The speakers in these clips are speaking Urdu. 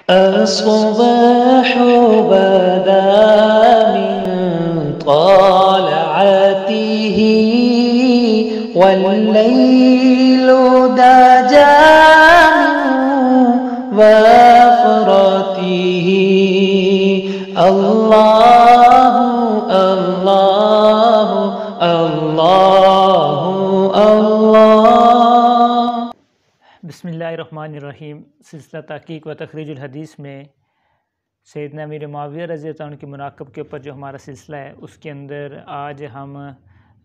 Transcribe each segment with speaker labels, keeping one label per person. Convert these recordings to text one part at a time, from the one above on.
Speaker 1: الصباح بدا من طالعته والليل دجى من وفرته اللہ اللہ اللہ اللہ۔
Speaker 2: بسم اللہ الرحمن الرحیم۔ سلسلہ تحقیق و تخریج الحدیث میں سیدنا امیر معاویہ رضی اللہ عنہ کے مناقب کے اوپر جو ہمارا سلسلہ ہے، اس کے اندر آج ہم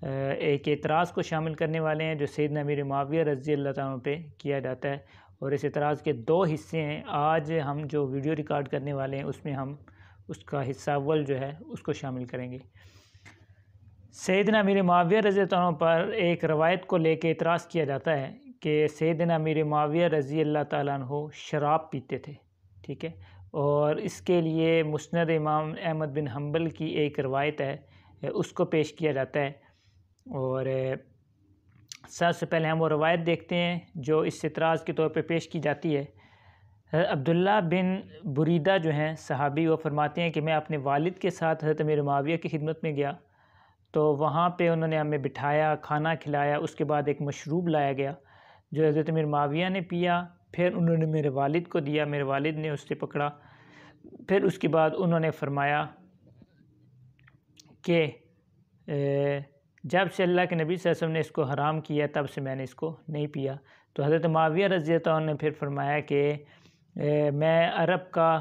Speaker 2: ایک اعتراض کو شامل کرنے والے ہیں جو سیدنا امیر معاویہ رضی اللہ عنہ پہ کیا جاتا ہے، اور اس اعتراض کے دو حصے ہیں۔ آج ہم جو ویڈیو ریکارڈ کرنے والے ہیں اس میں ہم اس کا حصہ اول جو ہے اس کو شامل کریں گے۔ سیدنا امیر معاویہ رضی اللہ عنہ پر ایک روایت کو لے کے اعتراض کیا جاتا ہے کہ سیدنا امیر معاویہ رضی اللہ تعالیٰ عنہ شراب پیتے تھے، ٹھیک ہے، اور اس کے لیے مسند امام احمد بن حنبل کی ایک روایت ہے، اس کو پیش کیا جاتا ہے۔ اور سب سے پہلے ہم وہ روایت دیکھتے ہیں جو اس اعتراض کے طور پہ پیش کی جاتی ہے۔ عبداللہ بن بریدہ جو ہیں صحابی، وہ فرماتے ہیں کہ میں اپنے والد کے ساتھ حضرت امیر معاویہ کی خدمت میں گیا، تو وہاں پہ انہوں نے ہمیں بٹھایا، کھانا کھلایا، اس کے بعد ایک مشروب لایا گیا جو حضرت امیر معاویہ نے پیا، پھر انہوں نے میرے والد کو دیا، میرے والد نے اس سے پکڑا، پھر اس کے بعد انہوں نے فرمایا کہ جب سے اللہ کے نبی صلی اللہ علیہ وسلم نے اس کو حرام کیا تب سے میں نے اس کو نہیں پیا۔ تو حضرت معاویہ رضی اللہ عنہ نے پھر فرمایا کہ میں عرب کا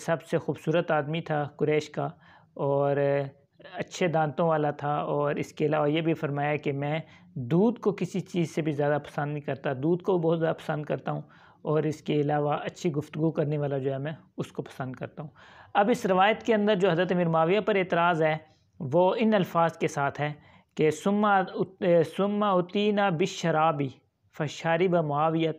Speaker 2: سب سے خوبصورت آدمی تھا، قریش کا، اور اچھے دانتوں والا تھا، اور اس کے علاوہ یہ بھی فرمایا کہ میں دودھ کو کسی چیز سے بھی زیادہ پسند نہیں کرتا، دودھ کو بہت زیادہ پسند کرتا ہوں، اور اس کے علاوہ اچھی گفتگو کرنے والا جو ہے میں اس کو پسند کرتا ہوں۔ اب اس روایت کے اندر جو حضرت امیر معاویہ پر اعتراض ہے وہ ان الفاظ کے ساتھ ہے کہ ثم اتینا بالشراب فشرب معاویہ،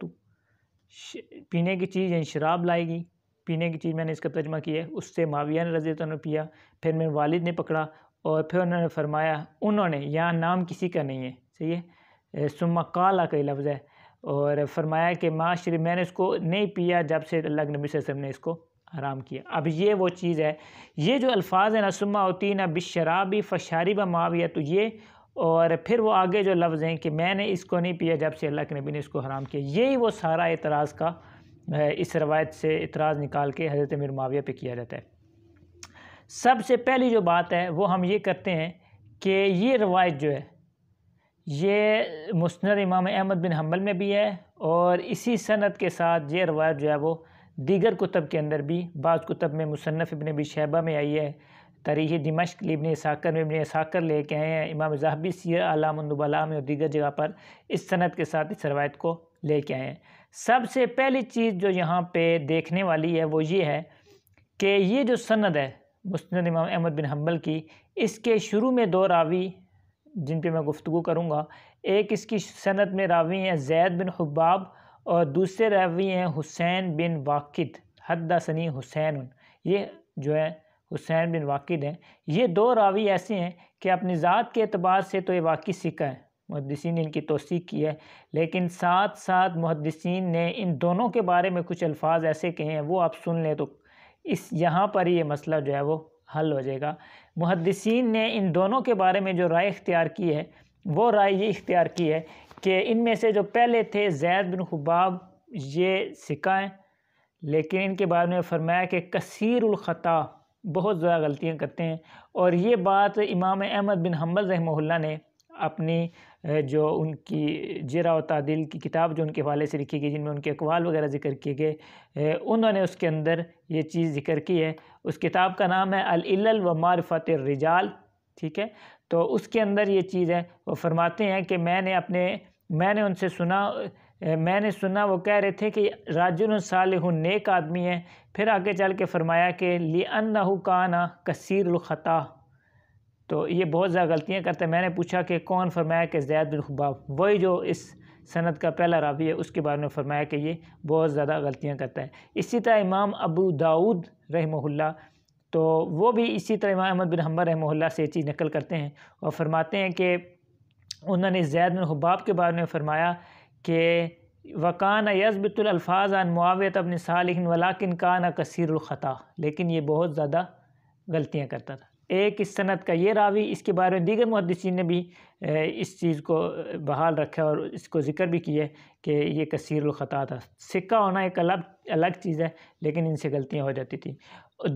Speaker 2: پینے کی چیز یعنی شراب لائے گی، پینے کی چیز میں نے اس کا ترجمہ کیا ہے، اس سے معاویہ نے رضی اللہ عنہ پیا، پھر میرے والد نے پکڑا، اور پھر انہوں نے فرمایا، انہوں نے، یہاں نام کسی کا نہیں ہے، صحیح ہے، ثم قال کا لفظ ہے، اور فرمایا کہ میں نے اس کو نہیں پیا جب سے اللہ کے نبی صلی اللہ علیہ وسلم نے اس کو حرام کیا۔ اب یہ وہ چیز ہے، یہ جو الفاظ ہیں نا، ثم اتینا بالشراب فشرب معاویہ، تو یہ، اور پھر وہ آگے جو لفظ ہیں کہ میں نے اس کو نہیں پیا جب سے اللہ کے نبی نے اس کو حرام کیا، یہی وہ سارا اعتراض کا اس روایت سے اعتراض نکال کے حضرت امیر معاویہ پہ کیا جاتا ہے۔ سب سے پہلی جو بات ہے وہ ہم یہ کرتے ہیں کہ یہ روایت جو ہے یہ مسند امام احمد بن حنبل میں بھی ہے، اور اسی سند کے ساتھ یہ روایت جو ہے وہ دیگر کتب کے اندر بھی، بعض کتب میں مصنف ابن ابی شیبہ میں آئی ہے، تاریخ دمشق ابن اسحاق میں ابن اسحاق لے کے آئے ہیں، امام ذہبی سیر اعلام النبلاء میں اور دیگر جگہ پر اس سند کے ساتھ اس روایت کو لے کے آئے ہیں۔ سب سے پہلی چیز جو یہاں پہ دیکھنے والی ہے وہ یہ ہے کہ یہ جو سند ہے مسند امام احمد بن حنبل کی، اس کے شروع میں دو راوی جن پہ میں گفتگو کروں گا، ایک اس کی سند میں راوی ہیں زید بن حباب، اور دوسرے راوی ہیں حسین بن واقد، حدثنی حسین، یہ جو ہے حسین بن واقد ہیں۔ یہ دو راوی ایسے ہیں کہ اپنی ذات کے اعتبار سے تو یہ واقعی ثقہ ہیں، محدثین نے ان کی توثیق کی ہے، لیکن ساتھ ساتھ محدثین نے ان دونوں کے بارے میں کچھ الفاظ ایسے کہے ہیں، وہ آپ سن لیں تو یہاں پر یہ مسئلہ جو ہے وہ حل ہو جائے گا۔ محدثین نے ان دونوں کے بارے میں جو رائے اختیار کی ہے، وہ رائے یہ اختیار کی ہے کہ ان میں سے جو پہلے تھے زید بن حباب، یہ ثقہ ہیں، لیکن ان کے بارے میں فرمایا کہ کثیر الخطا، بہت زیادہ غلطیاں کرتے ہیں، اور یہ بات امام احمد بن حنبل رحمہ اللہ نے اپنی جو ان کی جرح و تعدیل کی کتاب جو ان کے حوالے سے لکھی گئی، جن میں ان کے اقوال وغیرہ ذکر کیے گئے، انہوں نے اس کے اندر یہ چیز ذکر کی ہے۔ اس کتاب کا نام ہے العلل و معرفت الرجال، ٹھیک ہے، تو اس کے اندر یہ چیز ہے، وہ فرماتے ہیں کہ میں نے ان سے سنا وہ کہہ رہے تھے کہ راجل صالح، نیک آدمی ہے، پھر آگے چل کے فرمایا کہ لِأَنَّهُ كَانَ كَثِيرُ الْخَطَا، تو یہ بہت زیادہ غلطیاں کرتا ہے۔ میں نے پوچھا کہ کون؟ فرمایا کہ زید بن حباب، وہی جو اس سند کا پہلا راوی ہے، اس کے بارے میں فرمایا کہ یہ بہت زیادہ غلطیاں کرتا ہے۔ اسی طرح امام ابو داؤد رحمہ اللہ، تو وہ بھی اسی طرح امام احمد بن حنبل رحمہ اللہ سے یہ چیز نقل کرتے ہیں، اور فرماتے ہیں کہ انہوں نے زید بن حباب کے بارے میں فرمایا کہ وکان یضبط الالفاظ عن معاویہ بن صالح ولکن کان کثیر الخطا، لیکن یہ بہت زیادہ غلطیاں کرتا تھا۔ ایک اس سند کا یہ راوی، اس کے بارے میں دیگر محدثین نے بھی اس چیز کو بحال رکھا اور اس کو ذکر بھی کیا ہے کہ یہ کثیر الخطا تھا۔ سکہ ہونا ایک الگ چیز ہے، لیکن ان سے غلطیاں ہو جاتی تھیں۔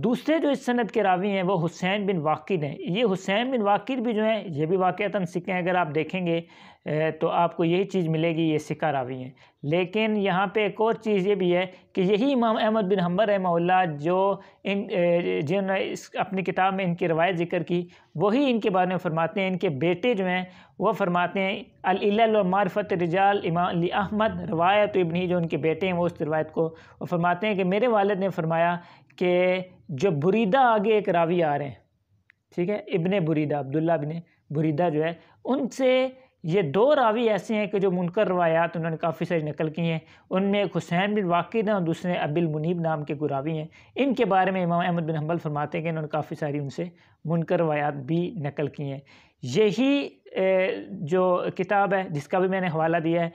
Speaker 2: دوسرے جو اس سند کے راوی ہیں وہ حسین بن واقد ہیں۔ یہ حسین بن واقد بھی جو ہیں یہ بھی واقعتاً سکہ ہیں، اگر آپ دیکھیں گے تو آپ کو یہی چیز ملے گی، یہ سکہ راوی ہیں۔ لیکن یہاں پہ ایک اور چیز یہ بھی ہے کہ یہی امام احمد بن حنبل رحمہ اللہ جو جنہوں نے اپنی کتاب میں ان کی روایت ذکر کی، وہی ان کے بارے میں فرماتے ہیں، ان کے بیٹے جو ہیں وہ فرماتے ہیں العلل و معرفت رجال امام علی احمد روایت ابنی، جو ان کے بیٹے ہیں وہ اس روایت کو وہ فرماتے ہیں کہ میرے والد نے فرمایا کہ جو بریدہ آگے ایک راوی آ رہے ہیں، ٹھیک ہے، ابن بریدہ، عبداللہ ابن بریدہ جو ہے، ان سے یہ دو راوی ایسے ہیں کہ جو منکر روایات انہوں نے کافی ساری نقل کی ہیں۔ ان میں ایک حسین بن واقد ہیں اور دوسرے ابی المنیب نام کے کوئی راوی ہیں۔ ان کے بارے میں امام احمد بن حنبل فرماتے ہیں کہ انہوں نے کافی ساری ان سے منکر روایات بھی نقل کی ہیں۔ یہی جو کتاب ہے جس کا بھی میں نے حوالہ دیا ہے،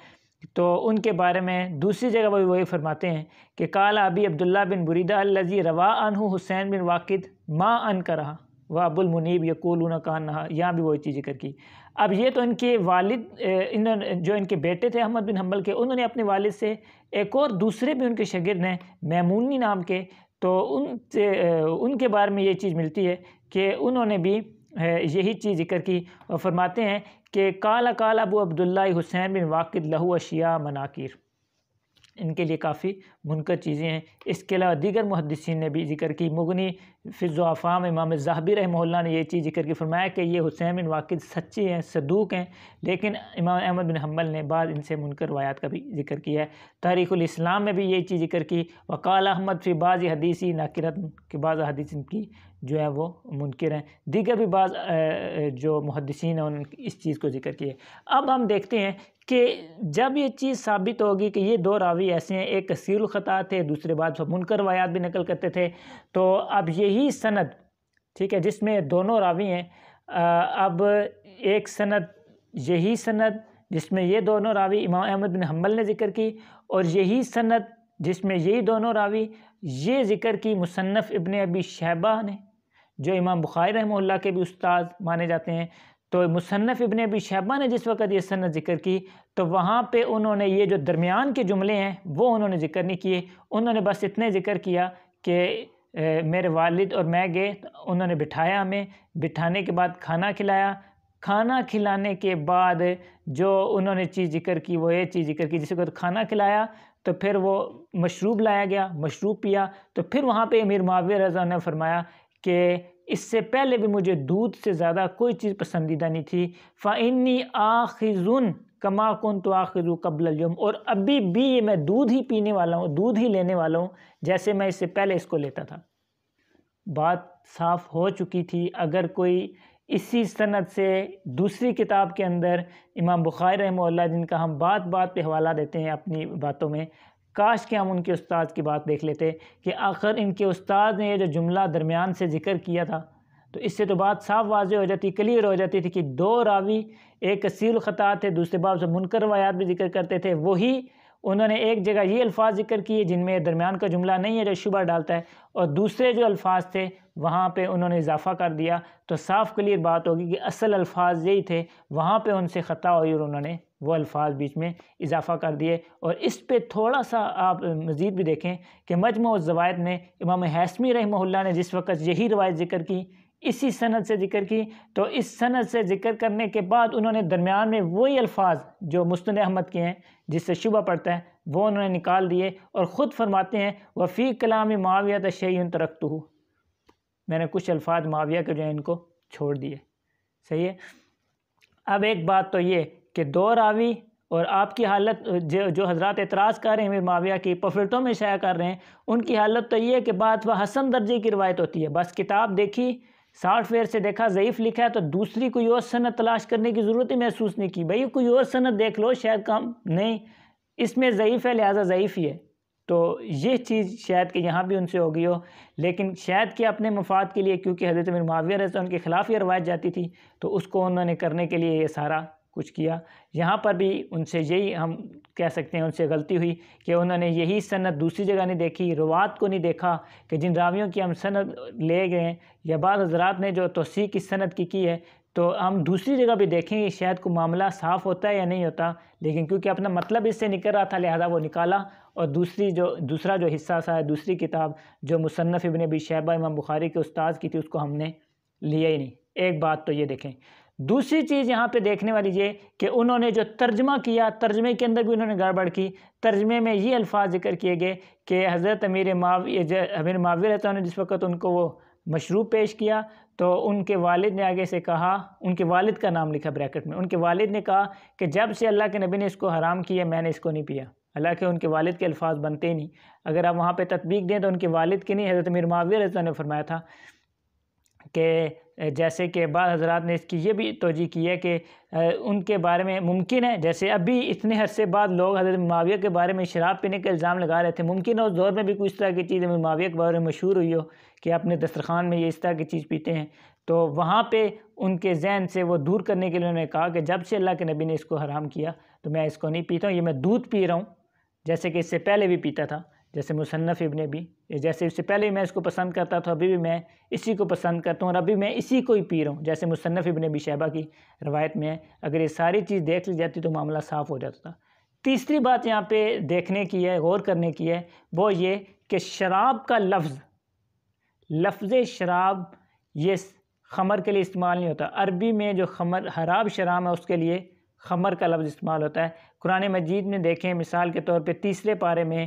Speaker 2: تو ان کے بارے میں دوسری جگہ وہی فرماتے ہیں کہ قال ابی عبداللہ بن بریدہ الذی روا عنہ حسین بن واقد ما انکرہ و ابو المنیب یقولون کانہا، یہاں بھی وہی چیز ذکر کی۔ اب یہ تو ان کے والد جو ان کے بیٹے تھے احمد بن حنبل کے، انہوں نے اپنے والد سے ایک اور دوسرے بھی ان کے شاگرد ہیں میمونی نام کے، تو ان کے بارے میں یہ چیز ملتی ہے کہ انہوں نے بھی یہی چیز ذکر کی اور فرماتے ہیں کہ قال ابو عبداللہ حسین بن واقد لہو اشیاء مناکیر، ان کے لیے کافی منکر چیزیں ہیں۔ اس کے علاوہ دیگر محدثین نے بھی ذکر کی، مغنی فی الضعفاء میں امام ذہبی رحمہ اللہ نے یہ چیز ذکر کی، فرمایا کہ یہ حسین بن واقد سچے ہیں، صدوق ہیں، لیکن امام احمد بن حنبل نے بعض ان سے منکر روایات کا بھی ذکر کیا ہے۔ تاریخ الاسلام میں بھی یہ چیز ذکر کی، وقال احمد فی بعض حدیثی ناکرت، کہ بعض حدیث ان کی جو ہے وہ منکر ہیں۔ دیگر بھی بعض جو محدثین ہیں انہوں نے اس چیز کو ذکر کیا ہے۔ اب ہم دیکھتے ہیں کہ جب یہ چیز ثابت ہوگی کہ یہ دو راوی ایسے ہیں، ایک کثیر الخطا تھے، دوسرے بعد منکر روایات بھی نقل کرتے تھے، تو اب یہی سند، ٹھیک ہے، جس میں دونوں راوی ہیں، اب ایک سند، یہی سند جس میں یہ دونوں راوی امام احمد بن حنبل نے ذکر کی، اور یہی سند جس میں یہی دونوں راوی یہ ذکر کی مصنف ابن ابی شیبہ نے، جو امام بخاری رحمہ اللہ کے بھی استاد مانے جاتے ہیں۔ تو مصنف ابن ابی شیبہ نے جس وقت یہ سند ذکر کی، تو وہاں پہ انہوں نے یہ جو درمیان کے جملے ہیں وہ انہوں نے ذکر نہیں کیے، انہوں نے بس اتنے ذکر کیا کہ میرے والد اور میں گئے، انہوں نے بٹھایا ہمیں، بٹھانے کے بعد کھانا کھلایا، کھانا کھلانے کے بعد جو انہوں نے چیز ذکر کی وہ یہ چیز ذکر کی، جس وقت کھانا کھلایا تو پھر وہ مشروب لایا گیا، مشروب پیا، تو پھر وہاں پہ امیر معاویہ رضی اللہ عنہ نے فرمایا کہ اس سے پہلے بھی مجھے دودھ سے زیادہ کوئی چیز پسندیدہ نہیں تھی، فَإِنِّي آخِذٌ كَمَا كُنْتُ آخِذُ قَبْلَ الْيَوْمِ، اور ابھی بھی یہ میں دودھ ہی پینے والا ہوں، دودھ ہی لینے والا ہوں جیسے میں اس سے پہلے اس کو لیتا تھا۔ بات صاف ہو چکی تھی۔ اگر کوئی اسی سند سے دوسری کتاب کے اندر امام بخاری رحمہ اللہ، جن کا ہم بات پہ حوالہ دیتے ہیں اپنی باتوں میں، کاش کہ ہم ان کے استاد کی بات دیکھ لیتے کہ آخر ان کے استاد نے یہ جو جملہ درمیان سے ذکر کیا تھا، تو اس سے تو بات صاف واضح ہو جاتی، کلیئر ہو جاتی تھی کہ دو راوی، ایک کثیر الخطا تھے، دوسرے باب سے منکر روایات بھی ذکر کرتے تھے، وہی انہوں نے ایک جگہ یہ الفاظ ذکر کیے جن میں درمیان کا جملہ نہیں ہے جو شبہ ڈالتا ہے، اور دوسرے جو الفاظ تھے وہاں پہ انہوں نے اضافہ کر دیا، تو صاف کلیئر بات ہوگی کہ اصل الفاظ یہی تھے، وہاں پہ ان سے خطا ہوئی اور انہوں نے وہ الفاظ بیچ میں اضافہ کر دیے۔ اور اس پہ تھوڑا سا آپ مزید بھی دیکھیں کہ مجموع الزوائد میں امام حیثمی رحمہ اللہ نے جس وقت یہی روایت ذکر کی، اسی سند سے ذکر کی، تو اس سند سے ذکر کرنے کے بعد انہوں نے درمیان میں وہی الفاظ جو مسند احمد کے ہیں جس سے شبہ پڑتا ہے وہ انہوں نے نکال دیے، اور خود فرماتے ہیں وفی کلام معاویہ شیء ترکتہ، میں نے کچھ الفاظ معاویہ کے جو ہیں ان کو چھوڑ دیے۔ صحیح ہے۔ اب ایک بات تو یہ کہ دو راوی اور آپ کی حالت جو حضرات اعتراض کر رہے ہیں امیر معاویہ کی پفلٹوں میں شائع کر رہے ہیں، ان کی حالت تو یہ ہے کہ بات وہ حسن درجے کی روایت ہوتی ہے، بس کتاب دیکھی، سافٹ ویئر سے دیکھا ضعیف لکھا ہے تو دوسری کوئی اور سند تلاش کرنے کی ضرورت ہی محسوس نہیں کی، بھئی کوئی اور سند دیکھ لو شاید کام نہیں، اس میں ضعیف ہے لہٰذا ضعیف ہی ہے۔ تو یہ چیز شاید کہ یہاں بھی ان سے ہو گئی ہو، لیکن شاید کہ اپنے مفاد کے لیے، کیونکہ حضرت امیر معاویہ رضی اللہ عنہ کے خلاف یہ روایت جاتی تھی، تو اس کو انہوں نے کرنے کے لیے یہ سارا کچھ کیا۔ یہاں پر بھی ان سے یہی ہم کہہ سکتے ہیں ان سے غلطی ہوئی کہ انہوں نے یہی سند دوسری جگہ نہیں دیکھی، روات کو نہیں دیکھا کہ جن راویوں کی ہم سند لے گئے ہیں، یا بعض حضرات نے جو توثیق کی سند کی ہے تو ہم دوسری جگہ بھی دیکھیں گے شاید کو معاملہ صاف ہوتا ہے یا نہیں ہوتا، لیکن کیونکہ اپنا مطلب اس سے نکل رہا تھا لہذا وہ نکالا، اور دوسرا جو حصہ تھا دوسری کتاب جو مصنف ابن ابی شیبہ امام بخاری کے استاد کی تھی اس کو ہم نے لیا ہی نہیں۔ ایک بات تو یہ دیکھیں۔ دوسری چیز یہاں پہ دیکھنے والی یہ کہ انہوں نے جو ترجمہ کیا، ترجمے کے اندر بھی انہوں نے گڑبڑ کی۔ ترجمے میں یہ الفاظ ذکر کیے گئے کہ حضرت امیر معاویہ رضی اللہ عنہ جس وقت ان کو وہ مشروب پیش کیا تو ان کے والد نے آگے سے کہا، ان کے والد کا نام لکھا بریکٹ میں، ان کے والد نے کہا کہ جب سے اللہ کے نبی نے اس کو حرام کیا میں نے اس کو نہیں پیا۔ حالانکہ ان کے والد کے الفاظ بنتے ہی نہیں، اگر آپ وہاں پہ تطبیق دیں تو ان کے والد کے نہیں، حضرت امیر معاویہ رضی اللہ عنہ نے فرمایا تھا کہ جیسے کہ بعض حضرات نے اس کی یہ بھی توجیہ کی ہے کہ ان کے بارے میں ممکن ہے، جیسے ابھی اتنے عرصے بعد لوگ حضرت معاویہ کے بارے میں شراب پینے کا الزام لگا رہے تھے، ممکن ہے اس دور میں بھی کوئی اس طرح کی چیز معاویہ کے بارے میں مشہور ہوئی ہو کہ اپنے دسترخوان میں یہ اس طرح کی چیز پیتے ہیں، تو وہاں پہ ان کے ذہن سے وہ دور کرنے کے لیے انہوں نے کہا کہ جب سے اللہ کے نبی نے اس کو حرام کیا تو میں اس کو نہیں پیتا ہوں، یہ میں دودھ پی رہا ہوں جیسے کہ اس سے پہلے بھی پیتا تھا، جیسے مصنف ابن ابی، جیسے اس سے پہلے میں اس کو پسند کرتا تھا، ابھی بھی میں اسی کو پسند کرتا ہوں اور ابھی میں اسی کو ہی پی رہا ہوں، جیسے مصنف ابن ابی شیبہ کی روایت میں ہے۔ اگر یہ ساری چیز دیکھ لی جاتی تو معاملہ صاف ہو جاتا تھا۔ تیسری بات یہاں پہ دیکھنے کی ہے، غور کرنے کی ہے، وہ یہ کہ شراب کا لفظ شراب یہ خمر کے لیے استعمال نہیں ہوتا۔ عربی میں جو حراب شراب ہے اس کے لیے خمر کا لفظ استعمال ہوتا ہے۔ قرآن مجید میں دیکھیں مثال کے طور پہ تیسرے پارے میں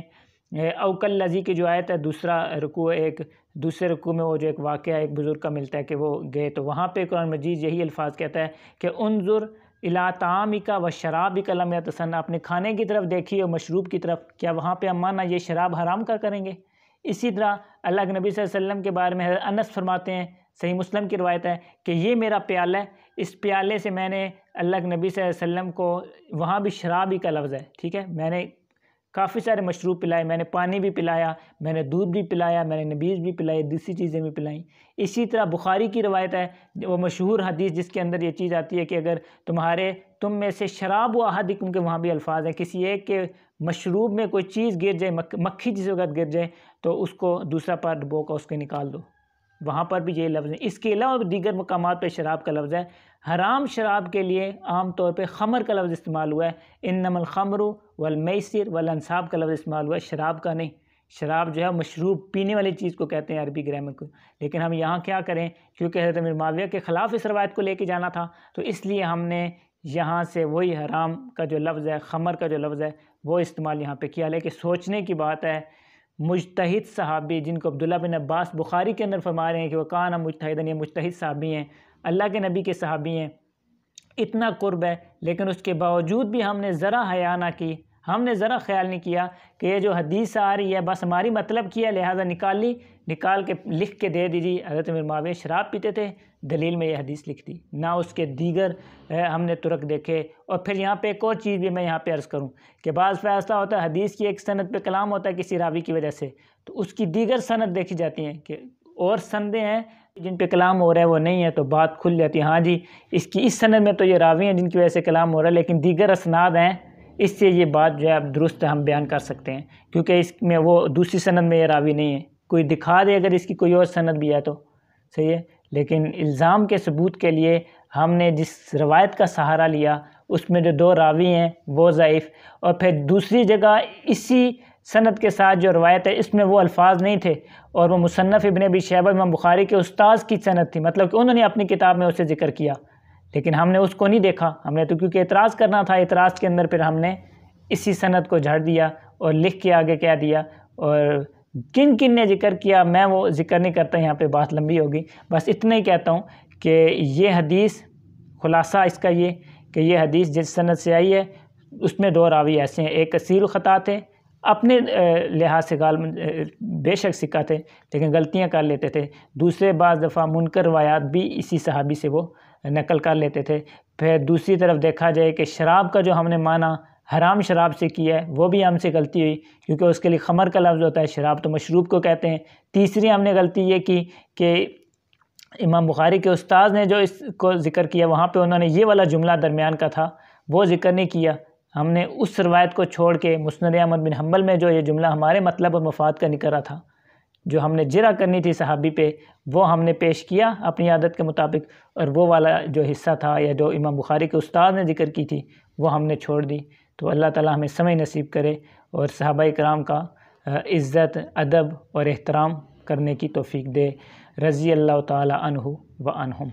Speaker 2: اوکل لذی کی جو آیت ہے، دوسرے رکوع میں وہ جو ایک واقعہ ایک بزرگ کا ملتا ہے کہ وہ گئے تو وہاں پہ قرآن مجید یہی الفاظ کہتا ہے کہ انظر الی طعامک و شرابک لم یتسنہ، اپنے کھانے کی طرف دیکھیے اور مشروب کی طرف، کیا وہاں پہ ہم مانا یہ شراب حرام کریں گے؟ اسی طرح اللہ کے نبی صلی اللہ علیہ وسلم کے بارے میں حضرت انس فرماتے ہیں، صحیح مسلم کی روایت ہے کہ یہ میرا پیالہ ہے، اس پیالے سے میں نے اللہ کے نبی صلی اللہ علیہ وسلم کو، وہاں بھی شراب ہی کا لفظ ہے، ٹھیک ہے، میں نے کافی سارے مشروب پلائے، میں نے پانی بھی پلایا، میں نے دودھ بھی پلایا، میں نے نبیذ بھی پلائی، دوسری چیزیں بھی پلائیں۔ اسی طرح بخاری کی روایت ہے، وہ مشہور حدیث جس کے اندر یہ چیز آتی ہے کہ اگر تم میں سے شراب و احدکم کے وہاں بھی الفاظ ہیں، کسی ایک کے مشروب میں کوئی چیز گر جائے، مکھی جس وقت گر جائے تو اس کو دوسرا پار ڈبو کا اس کے نکال دو، وہاں پر بھی یہ لفظ ہے۔ اس کے علاوہ دیگر مقامات پہ شراب کا لفظ ہے۔ حرام شراب کے لیے عام طور پہ خمر کا لفظ استعمال ہوا ہے، انما الخمر والمیسر والانصاب کا لفظ استعمال ہوا ہے، شراب کا نہیں۔ شراب جو ہے مشروب پینے والی چیز کو کہتے ہیں عربی گرامر کو، لیکن ہم یہاں کیا کریں، کیونکہ حضرت امیر معاویہ کے خلاف اس روایت کو لے کے جانا تھا تو اس لیے ہم نے یہاں سے وہی حرام کا جو لفظ ہے، خمر کا جو لفظ ہے وہ استعمال یہاں پہ کیا۔ لیکن سوچنے کی بات ہے، مجتہد صحابی جن کو عبداللہ بن عباس بخاری کے اندر فرما رہے ہیں کہ وہ کان مجتہدن، یہ مجتہد صحابی ہیں، اللہ کے نبی کے صحابی ہیں، اتنا قرب ہے، لیکن اس کے باوجود بھی ہم نے ذرا حیا نہ کی، ہم نے ذرا خیال نہیں کیا کہ یہ جو حدیث آ رہی ہے بس ہماری مطلب کیا، لہٰذا نکال کے لکھ کے دے دیجیے۔ حضرت امیر معاویہ شراب پیتے تھے، دلیل میں یہ حدیث لکھ دی، نہ اس کے دیگر ہم نے ترک دیکھے۔ اور پھر یہاں پہ ایک اور چیز بھی میں یہاں پہ عرض کروں کہ بعض فیصلہ ہوتا ہے حدیث کی ایک سند پہ کلام ہوتا ہے کسی راوی کی وجہ سے، تو اس کی دیگر سند دیکھی جاتی ہیں کہ اور سندیں ہیں جن پہ کلام ہو رہا ہے وہ نہیں ہے، تو بات کھل جاتی ہے، ہاں جی اس سند میں تو یہ راوی ہیں جن کی وجہ سے کلام ہو رہا ہے، لیکن دیگر اسناد ہیں، اس سے یہ بات جو ہے اب درست ہم بیان کر سکتے ہیں، کیونکہ اس میں وہ دوسری سند میں یہ راوی نہیں ہے، کوئی دکھا دے اگر اس کی کوئی اور سند بھی ہے تو صحیح ہے، لیکن الزام کے ثبوت کے لیے ہم نے جس روایت کا سہارا لیا اس میں جو 2 راوی ہیں وہ ضعیف، اور پھر دوسری جگہ اسی سند کے ساتھ جو روایت ہے اس میں وہ الفاظ نہیں تھے، اور وہ مصنف ابن ابی شیبہ امام بخاری کے استاذ کی سند تھی، مطلب کہ انہوں نے اپنی کتاب میں اسے ذکر کیا، لیکن ہم نے اس کو نہیں دیکھا، ہم نے تو کیونکہ اعتراض کرنا تھا، اعتراض کے اندر پھر ہم نے اسی سند کو جھڑ دیا اور لکھ کے آگے کہہ دیا، اور کن نے ذکر کیا میں وہ ذکر نہیں کرتا، یہاں پہ بات لمبی ہوگی، بس اتنا ہی کہتا ہوں کہ یہ حدیث خلاصہ اس کا یہ کہ یہ حدیث جس سند سے آئی ہے اس میں 2 راوی ایسے ہیں، ایک کثیر الخطا تھے، اپنے لحاظ سے بے شک ثقہ تھے لیکن غلطیاں کر لیتے تھے، دوسرے بعض دفعہ منکر روایات بھی اسی صحابی سے وہ نقل کر لیتے تھے۔ پھر دوسری طرف دیکھا جائے کہ شراب کا جو ہم نے معنی حرام شراب سے کیا ہے وہ بھی ہم سے غلطی ہوئی، کیونکہ اس کے لیے خمر کا لفظ ہوتا ہے، شراب تو مشروب کو کہتے ہیں۔ تیسری ہم نے غلطی یہ کی کہ امام بخاری کے استاذ نے جو اس کو ذکر کیا وہاں پہ انہوں نے یہ والا جملہ درمیان کا تھا وہ ذکر نہیں کیا. ہم نے اس روایت کو چھوڑ کے مسند احمد بن حنبل میں جو یہ جملہ ہمارے مطلب اور مفاد کا نکلا تھا، جو ہم نے جرح کرنی تھی صحابی پہ، وہ ہم نے پیش کیا اپنی عادت کے مطابق، اور وہ والا جو حصہ تھا یا جو امام بخاری کے استاد نے ذکر کی تھی وہ ہم نے چھوڑ دی. تو اللہ تعالی ہمیں سمجھ نصیب کرے اور صحابہ کرام کا عزت، ادب اور احترام کرنے کی توفیق دے. رضی اللہ تعالی عنہ و عنہم.